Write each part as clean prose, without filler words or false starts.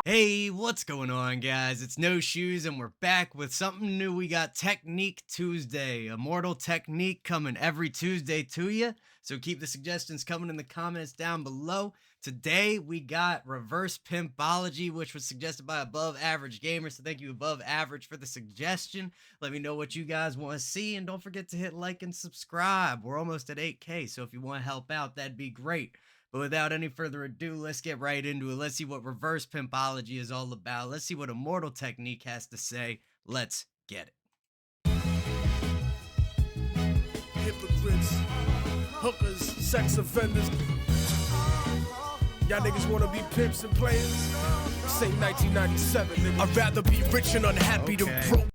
Hey, what's going on, guys? It's No Shoes, and we're back with something new. We got Technique Tuesday, Immortal Technique coming every Tuesday to you. So keep the suggestions coming in the comments down below. Today, we got Reverse Pimpology, which was suggested by Above Average Gamer. So thank you, Above Average, for the suggestion. Let me know what you guys want to see, and don't forget to hit like and subscribe. We're almost at 8K, so if you want to help out, that'd be great. But without any further ado, let's get right into it. Let's see what Reverse Pimpology is all about. Let's see what Immortal Technique has to say. Let's get it. Hypocrites, hookers, sex offenders. Y'all niggas wanna be pimps and players? This ain't 1997, nigga. I'd rather be rich and unhappy than broke.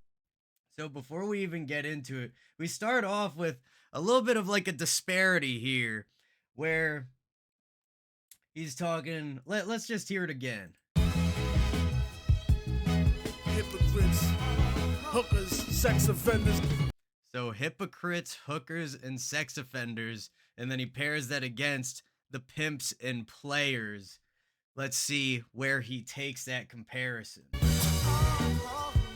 So before we even get into it, we start off with a little bit of like a disparity here where he's talking, let's just hear it again. Hypocrites, hookers, sex offenders. So hypocrites, hookers, and sex offenders, and then he pairs that against the pimps and players. Let's see where he takes that comparison.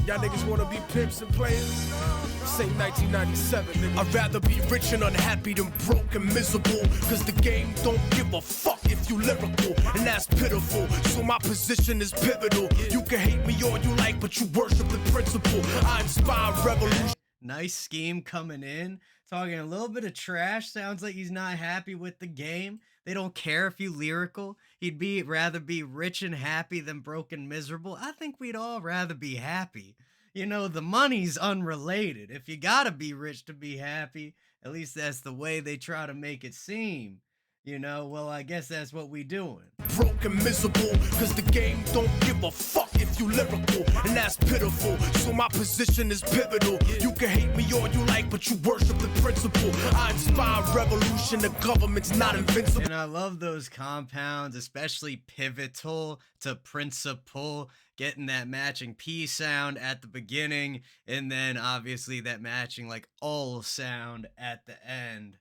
Y'all niggas wanna be pimps and players? This ain't 1997, nigga. I'd rather be rich and unhappy than broke and miserable. Cause the game don't give a fuck if you lyrical, and that's pitiful. So my position is pivotal. You can hate me all you like, but you worship the principle. I inspire revolution. Nice scheme coming in, talking a little bit of trash. Sounds like he's not happy with the game. They don't care if you lyrical. He'd rather be rich and happy than broke and miserable. I think we'd all rather be happy. You know, the money's unrelated. If you gotta be rich to be happy, at least that's the way they try to make it seem. You know, well, I guess that's what we doing. Broke and miserable, cause the game don't give a fuck if you lyrical, and that's pitiful. So my position is pivotal. You can hate me all you like, but you worship the principle. I inspire revolution, the government's not invincible. And I love those compounds, especially pivotal to principle, getting that matching P sound at the beginning, and then obviously that matching like all sound at the end.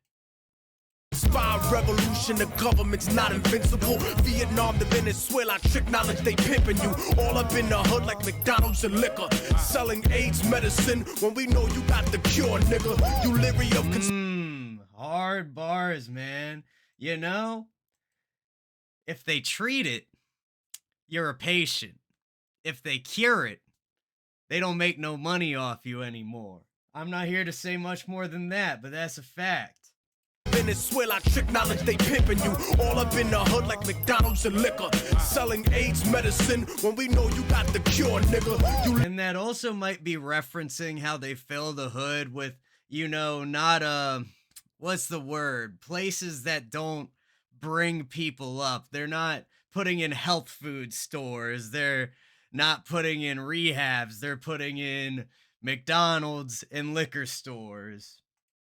Inspire revolution, the government's not invincible. Vietnam to Venezuela, trick knowledge, they pimping you. All up in the hood like McDonald's and liquor. Selling AIDS medicine when we know you got the cure, nigga. You leery of hard bars, man. You know, if they treat it, you're a patient. If they cure it, they don't make no money off you anymore. I'm not here to say much more than that, but that's a fact. Venezuela, trick knowledge, they pimping you. All up in the hood like McDonald's and liquor. Selling AIDS medicine when we know you got the cure, nigga. And that also might be referencing how they fill the hood with, you know, not, what's the word? Places that don't bring people up. They're not putting in health food stores. They're not putting in rehabs. They're putting in McDonald's and liquor stores.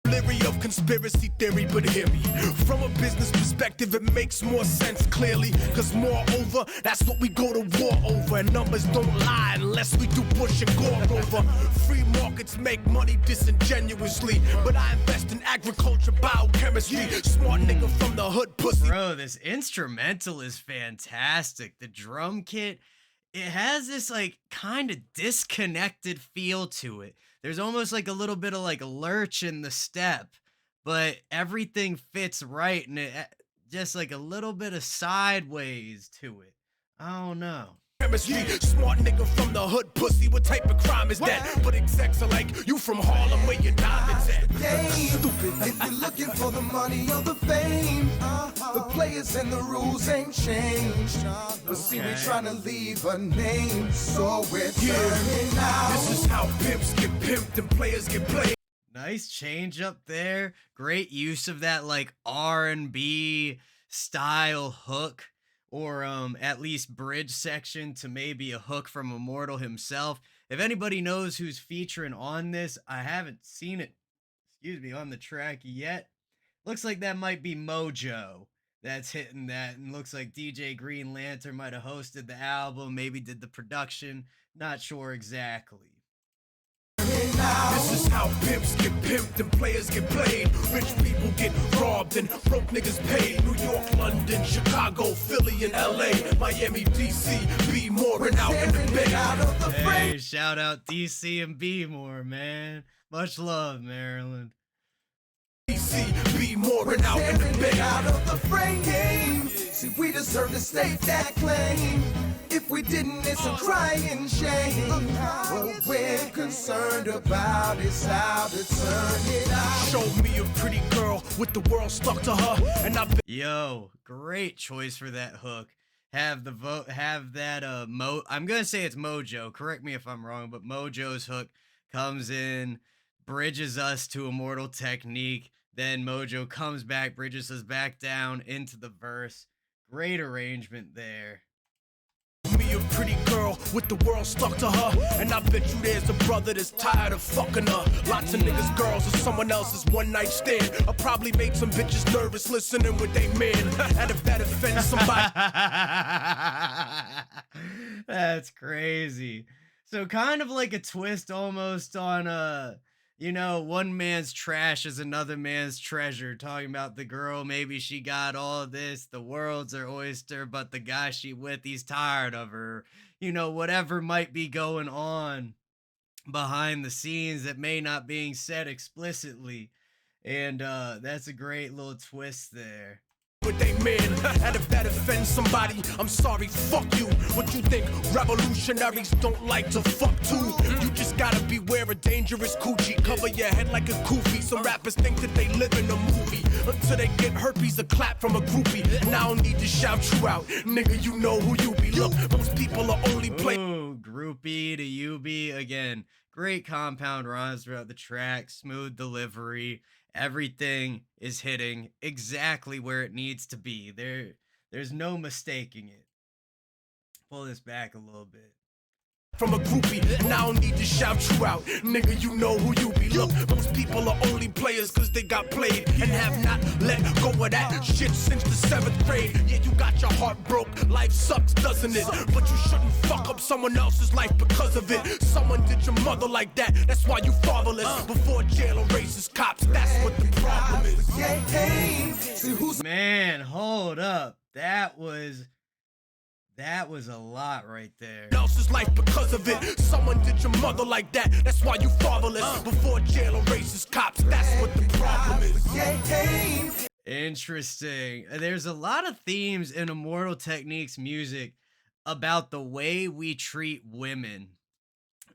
Leery of conspiracy theory, but hear me. From a business perspective, it makes more sense clearly. Cause moreover, that's what we go to war over. And numbers don't lie unless we do Bush and Gore over. Free markets make money disingenuously, but I invest in agriculture, biochemistry. Smart nigga from the hood, pussy. Bro, this instrumental is fantastic. The drum kit, it has this like kind of disconnected feel to it. There's almost like a little bit of like a lurch in the step, but everything fits right, and it just like a little bit of sideways to it. I don't know. Chemistry, smart nigga from the hood, pussy. What type of crime is that? But execs are like, you from Harlem, where your diamonds at? Stupid. If you're looking for the money or the fame, the players and the rules ain't changed. But see, we're trying to leave a name, so we're turning out. This is how pimps get pimped and players get played. Nice change up there. Great use of that like R&B style hook, or at least bridge section to maybe a hook from Immortal himself. If anybody knows who's featuring on this, I haven't seen it, on the track yet. Looks like that might be Mojo that's hitting that, and looks like DJ Green Lantern might have hosted the album, maybe did the production, not sure exactly. out. This is how pimps get pimped and players get played. Rich people get robbed and broke niggas paid. New York, London, Chicago, Philly, and LA, Miami, DC, be more and out in the bay. Out of the Hey, shout out DC and B more, man. Much love, Maryland. DC, be more and out in the bay. Out of the frame. See, we deserve to state that claim. If we didn't, it's a crying shame. What we're concerned about is how to turn it out. Show me a pretty girl with the world stuck to her, and I bet. Yo, great choice for that hook. Have that I'm gonna say it's Mojo. Correct me if I'm wrong, but Mojo's hook comes in, bridges us to Immortal Technique. Then Mojo comes back, bridges us back down into the verse. Great arrangement there. Me a pretty girl with the world stuck to her, and I bet you there's a brother that's tired of fucking her. Lots of niggas, girls, or someone else's one night stand. I probably made some bitches nervous listening with they man. And if that offends somebody, that's crazy. So kind of like a twist almost on one man's trash is another man's treasure. Talking about the girl, maybe she got all this, the world's her oyster, but the guy she with, he's tired of her. Whatever might be going on behind the scenes that may not being said explicitly. And that's a great little twist there. with they man. And if that offends somebody, I'm sorry, fuck you. What you think revolutionaries don't like to fuck too? You just gotta beware of dangerous coochie. Cover your head like a goofy. Some rappers think that they live in a movie until they get herpes, a clap from a groupie. And I don't need to shout you out, nigga, you know who you be. Look, most people are only play. Ooh, groupie to you be again. Great compound rhymes throughout the track, smooth delivery. Everything is hitting exactly where it needs to be. There's no mistaking it. Pull this back a little bit. From a groupie, and I don't need to shout you out, nigga, you know who you be. Look, most people are only players cause they got played and have not let go of that shit since the 7th grade. Yeah, you got your heart broke, life sucks, doesn't it? But you shouldn't fuck up someone else's life because of it. Someone did your mother like that, that's why you fatherless. Before jail or racist cops, that's what the problem is. Man, hold up. That was a lot right there. Else's life because of it. Someone did your mother like that, that's why you fatherless. Before jail or racist cops, that's what the problem is. Interesting. There's a lot of themes in Immortal Technique's music about the way we treat women.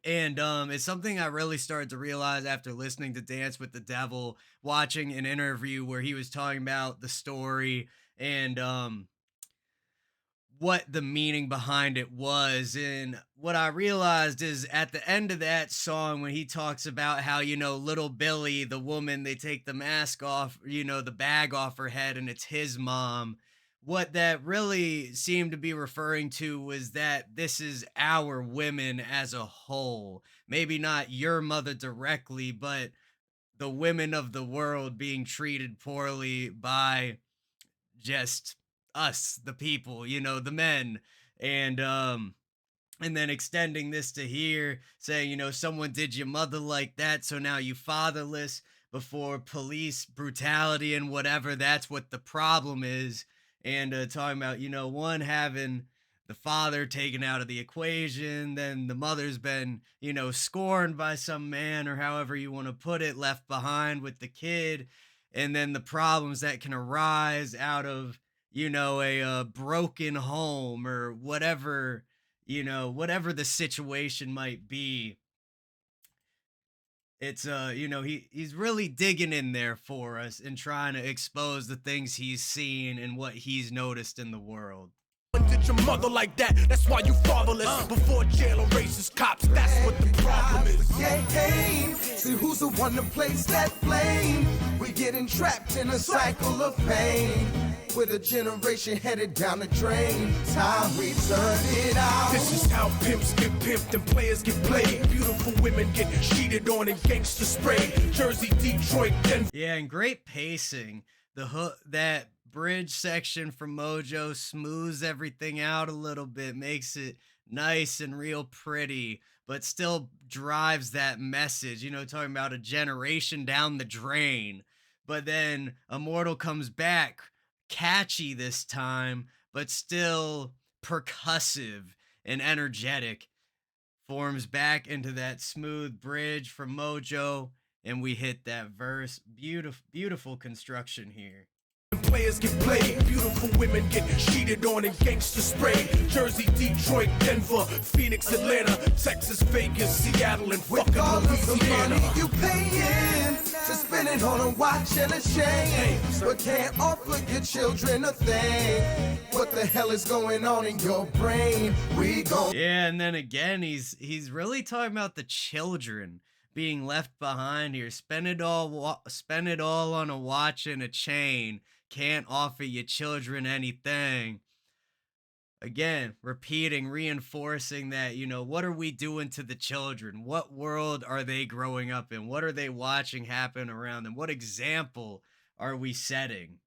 And it's something I really started to realize after listening to Dance with the Devil, watching an interview where he was talking about the story and what the meaning behind it was. And what I realized is at the end of that song, when he talks about how, little Billy, the woman, they take the mask off, the bag off her head and it's his mom. What that really seemed to be referring to was that this is our women as a whole. Maybe not your mother directly, but the women of the world being treated poorly by just us, the people, the men. And then extending this to here, saying, someone did your mother like that, so now you fatherless. Before police brutality and whatever, that's what the problem is. And talking about, one having the father taken out of the equation, then the mother's been, scorned by some man, or however you want to put it, left behind with the kid. And then the problems that can arise out of, a broken home or whatever, whatever the situation might be. It's he's really digging in there for us and trying to expose the things he's seen and what he's noticed in the world. Did your mother like that, that's why you fatherless. Before jail or racist cops, that's what the problem is. See who's the one to place that flame? We getting trapped in a cycle of pain, with a generation headed down the drain. Time we turn it out. This is how pimps get pimped and players get played. Beautiful women get cheated on and gangster sprayed. Jersey, Detroit, Denver. Yeah, and great pacing. The hook, that bridge section from Mojo smooths everything out a little bit, makes it nice and real pretty. but still drives that message, talking about a generation down the drain. But then Immortal comes back, catchy this time, but still percussive and energetic, forms back into that smooth bridge from Mojo, and we hit that verse. Beautiful, beautiful construction here. Players get played, beautiful women get cheated on and gangster sprayed. Jersey, Detroit, Denver, Phoenix, Atlanta, Texas, Vegas, Seattle, and fucking Regardless of Louisiana. money you paying to spend it on a watch and a chain, but can't offer your children a thing. What the hell is going on in your brain? We gon' Yeah, and then again, he's really talking about the children being left behind here. Spend it all on a watch and a chain. Can't offer your children anything. Again, repeating, reinforcing that, what are we doing to the children? What world are they growing up in? What are they watching happen around them? What example are we setting?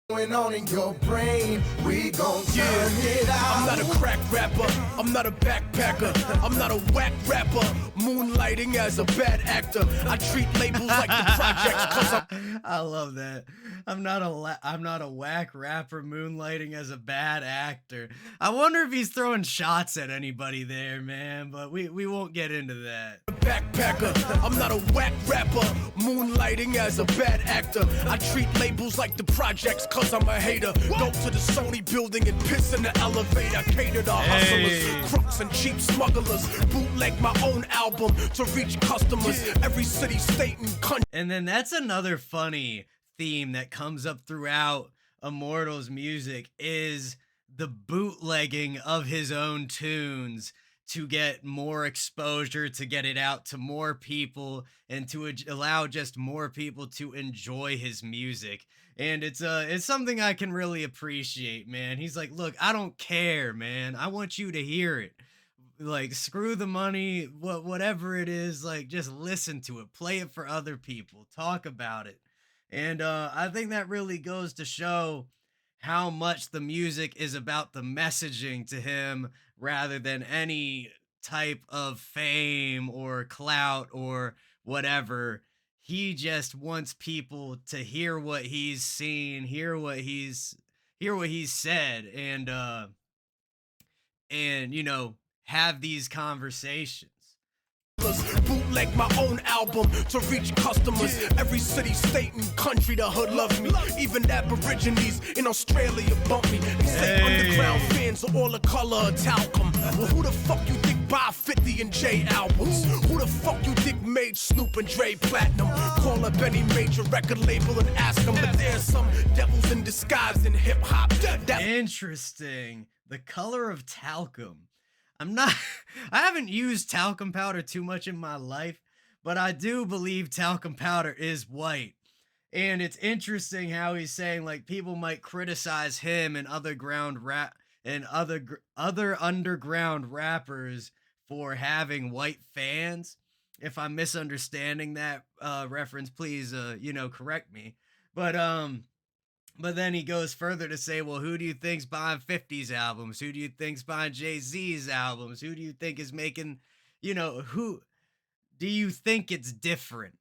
going on in your brain. We gon' turn it out. I'm not a crack rapper, I'm not a backpacker, I'm not a whack rapper, moonlighting as a bad actor. I treat labels like the projects cause I love that. I'm not a whack rapper moonlighting as a bad actor. I wonder if he's throwing shots at anybody there, man, but we won't get into that. I'm a backpacker, I'm not a whack rapper, moonlighting as a bad actor. I treat labels like the projects cause I'm a hater. Go to the Sony building and piss in the elevator. Cater to hustlers, crooks and cheap smugglers. Bootleg my own album to reach customers. Every city, state, and country. And then that's another funny theme that comes up throughout Immortal's music is the bootlegging of his own tunes to get more exposure, to get it out to more people, and to allow just more people to enjoy his music. And it's something I can really appreciate, man. He's like, look, I don't care, man. I want you to hear it. Like, screw the money, whatever it is, like, just listen to it, play it for other people, talk about it. And I think that really goes to show how much the music is about the messaging to him rather than any type of fame or clout or whatever. He just wants people to hear what he's seen, hear what he's said, and have these conversations. Bootleg my own album to reach customers. Every city, state, and country, the hood loves me. Even the Aborigines in Australia bump me. They say underground fans are all the color of talcum. Well, who the fuck you think buy 50 and J albums? Who the fuck you think made Snoop and Dre platinum? Call up any major record label and ask them. But there's some devils in disguise in hip hop. Interesting. The color of talcum. I haven't used talcum powder too much in my life, but I do believe talcum powder is white. And it's interesting how he's saying, like, people might criticize him and other underground rappers for having white fans. If I'm misunderstanding that reference, please correct me. But then he goes further to say, well, who do you think's buying 50's albums? Who do you think's buying Jay-Z's albums? Who do you think is making, who do you think it's different?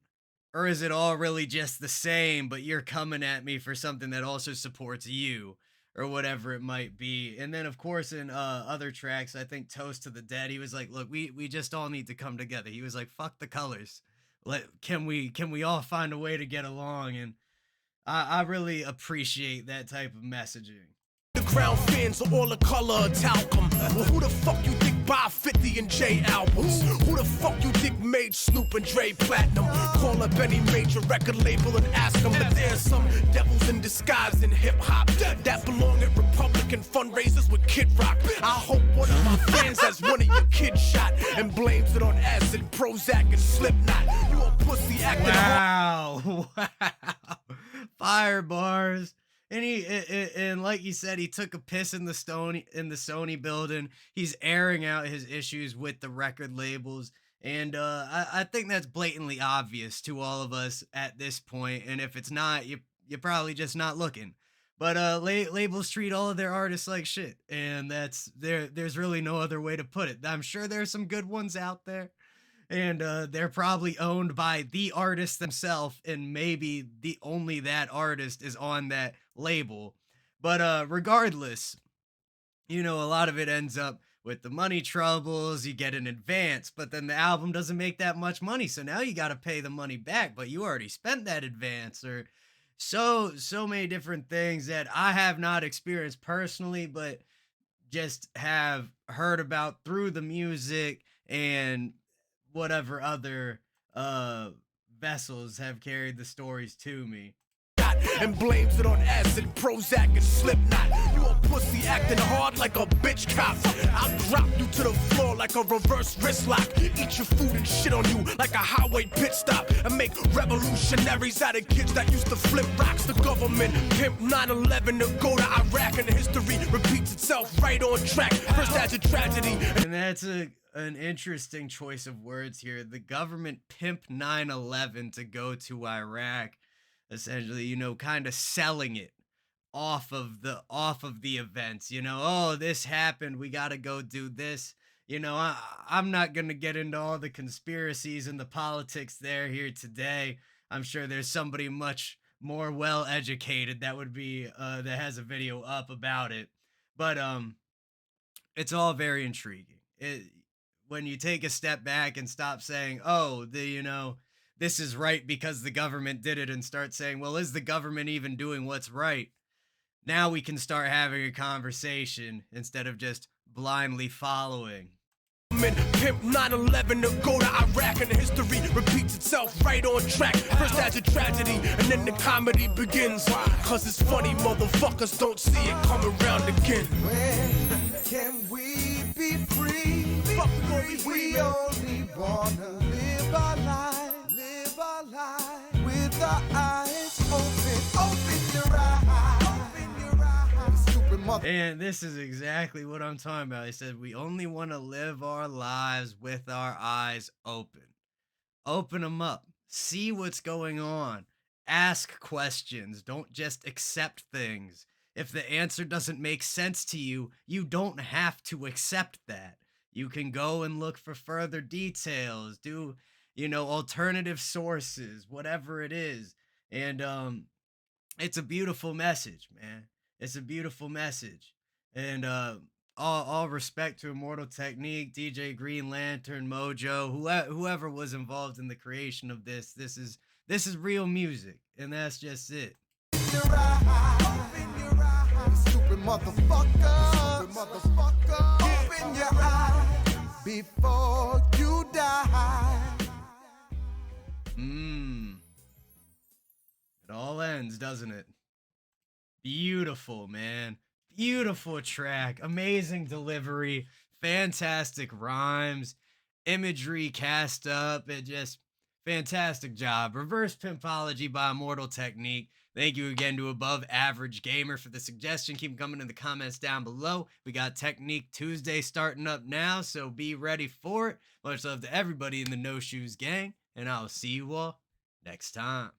Or is it all really just the same, but you're coming at me for something that also supports you or whatever it might be? And then, of course, in other tracks, I think Toast to the Dead, he was like, look, we just all need to come together. He was like, fuck the colors. Can we all find a way to get along? And I really appreciate that type of messaging. The crowd fans are all the color of talcum. Well, who the fuck you think buy 50 and J albums? Who the fuck you think made Snoop and Dre platinum? Call up any major record label and ask them. But there's some devils in disguise in hip hop that belong at Republican fundraisers with Kid Rock. I hope one of my fans has one of your kids shot and blames it on acid, Prozac, and Slipknot. You a pussy acting. Wow. Wow. Fire bars. And like you said, he took a piss in the Sony building. He's airing out his issues with the record labels. And I think that's blatantly obvious to all of us at this point. And if it's not, you're probably just not looking. But labels treat all of their artists like shit, and there's really no other way to put it. I'm sure there's some good ones out there, and they're probably owned by the artist themselves, and maybe the only that artist is on that label. But regardless, a lot of it ends up with the money troubles. You get an advance, but then the album doesn't make that much money, so now you got to pay the money back, but you already spent that advance, or so many different things that I have not experienced personally, but just have heard about through the music and whatever other vessels have carried the stories to me. And blames it on acid, Prozac, and Slipknot. You a pussy acting hard like a bitch cop. I'll drop you to the floor like a reverse wrist lock. Eat your food and shit on you like a highway pit stop. And make revolutionaries out of kids that used to flip rocks. The government pimp 9/11 to go to Iraq, and history repeats itself right on track. First as a tragedy. And that's an interesting choice of words here. The government pimp 9/11 to go to Iraq, essentially, kind of selling it off of the events. Oh, this happened, we got to go do this. I'm not going to get into all the conspiracies and the politics here today. I'm sure there's somebody much more well educated that would be that has a video up about it. But it's all very intriguing. When you take a step back and stop saying, oh, this is right because the government did it, and start saying, well, is the government even doing what's right? Now we can start having a conversation instead of just blindly following. Pimp 9/11 to go to Iraq, and history repeats itself right on track. First as a tragedy, and then the comedy begins. Cause it's funny, motherfuckers don't see it coming round again. When can we be free? We only wanna live our life with our eyes open. Open your eyes, stupid mother. And this is exactly what I'm talking about. He said, we only want to live our lives with our eyes open. Open them up. See what's going on. Ask questions. Don't just accept things. If the answer doesn't make sense to you, you don't have to accept that. You can go and look for further details, do, alternative sources, whatever it is. And it's a beautiful message, man. It's a beautiful message. And all respect to Immortal Technique, DJ Green Lantern, Mojo, whoever was involved in the creation of this. This is real music, and that's just it. Open your eyes, stupid motherfucker. Open your eyes before you die. It all ends, doesn't it? Beautiful, man. Beautiful track. Amazing delivery. Fantastic rhymes. Imagery cast up. It just fantastic job. Reverse Pimpology by Immortal Technique. Thank you again to Above Average Gamer for the suggestion. Keep them coming in the comments down below. We got Technique Tuesday starting up now, so be ready for it. Much love to everybody in the No Shoes gang, and I'll see you all next time.